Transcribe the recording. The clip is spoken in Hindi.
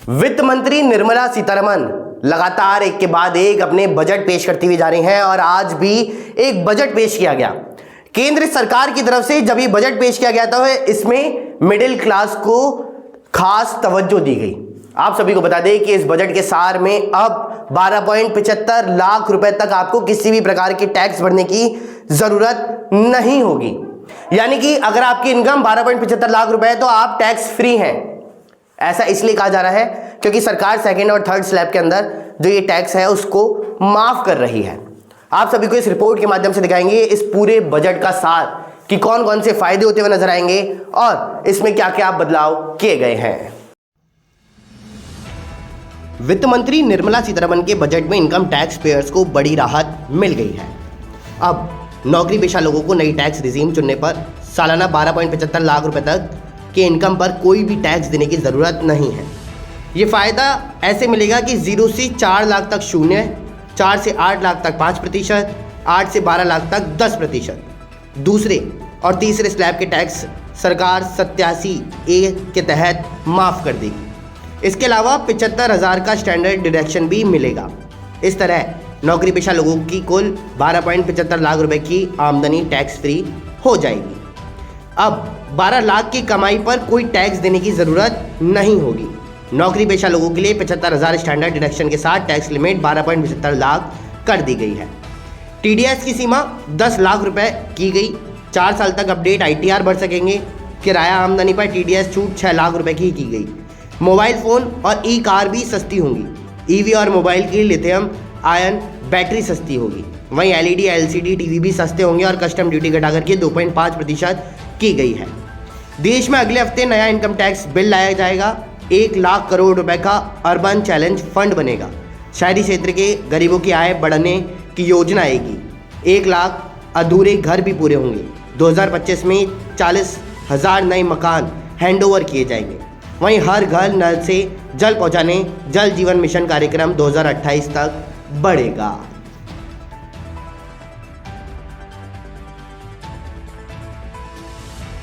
वित्त मंत्री निर्मला सीतारमण लगातार एक के बाद एक अपने बजट पेश करती हुई जा रही हैं और आज भी एक बजट पेश किया गया केंद्र सरकार की तरफ से। जब ये बजट पेश किया गया तो इसमें मिडिल क्लास को खास तवज्जो दी गई। आप सभी को बता दें कि इस बजट के सार में अब 12.75 लाख रुपए तक आपको किसी भी प्रकार की टैक्स भरने की जरूरत नहीं होगी। यानी कि अगर आपकी इनकम 12.75 लाख रुपए है तो आप टैक्स फ्री हैं। ऐसा इसलिए कहा जा रहा है क्योंकि सरकार सेकंड और थर्ड स्लैब के अंदर जो ये टैक्स है उसको माफ कर रही है। आप सभी को इस रिपोर्ट के माध्यम से दिखाएंगे इस पूरे बजट का सार कि कौन कौन से फायदे होते हुए नजर आएंगे और इसमें क्या क्या बदलाव किए गए हैं। वित्त मंत्री निर्मला सीतारमण के बजट में इनकम टैक्स पेयर्स को बड़ी राहत मिल गई है। अब नौकरी पेशा लोगों को नई टैक्स रिजीम चुनने पर सालाना 12.75 लाख रुपए तक के इनकम पर कोई भी टैक्स देने की ज़रूरत नहीं है। ये फ़ायदा ऐसे मिलेगा कि 0 से 4 लाख तक 0, 4 से 8 लाख तक 5%, 8 से 12 लाख तक 10%। दूसरे और तीसरे स्लैब के टैक्स सरकार 87A के तहत माफ़ कर देगी। इसके अलावा 75,000 का स्टैंडर्ड डिडक्शन भी मिलेगा। इस तरह नौकरी पेशा लोगों की कुल 12.75 लाख रुपए की आमदनी टैक्स फ्री हो जाएगी। अब 12 लाख की कमाई पर कोई टैक्स देने की ज़रूरत नहीं होगी। नौकरी पेशा लोगों के लिए 75,000 स्टैंडर्ड डिडक्शन के साथ टैक्स लिमिट 12.75 लाख कर दी गई है। TDS की सीमा 10 लाख रुपए की गई। 4 साल तक अपडेट ITR भर सकेंगे। किराया आमदनी पर TDS छूट 6 लाख रुपए की गई। मोबाइल फ़ोन और कार भी सस्ती होंगी। EV और मोबाइल की लिथियम आयन बैटरी सस्ती होगी। वहीं LED LCD TV भी सस्ते होंगे और कस्टम ड्यूटी घटाकर के 2.5% की गई है। देश में अगले हफ्ते नया इनकम टैक्स बिल लाया जाएगा। 1 लाख करोड़ रुपए का अर्बन चैलेंज फंड बनेगा। शहरी क्षेत्र के गरीबों की आय बढ़ाने की योजना आएगी। 1 लाख अधूरे घर भी पूरे होंगे। 2025 में 40,000 नए मकान हैंडओवर किए जाएंगे। वहीं हर घर नल से जल पहुंचाने जल जीवन मिशन कार्यक्रम 2028 तक बढ़ेगा।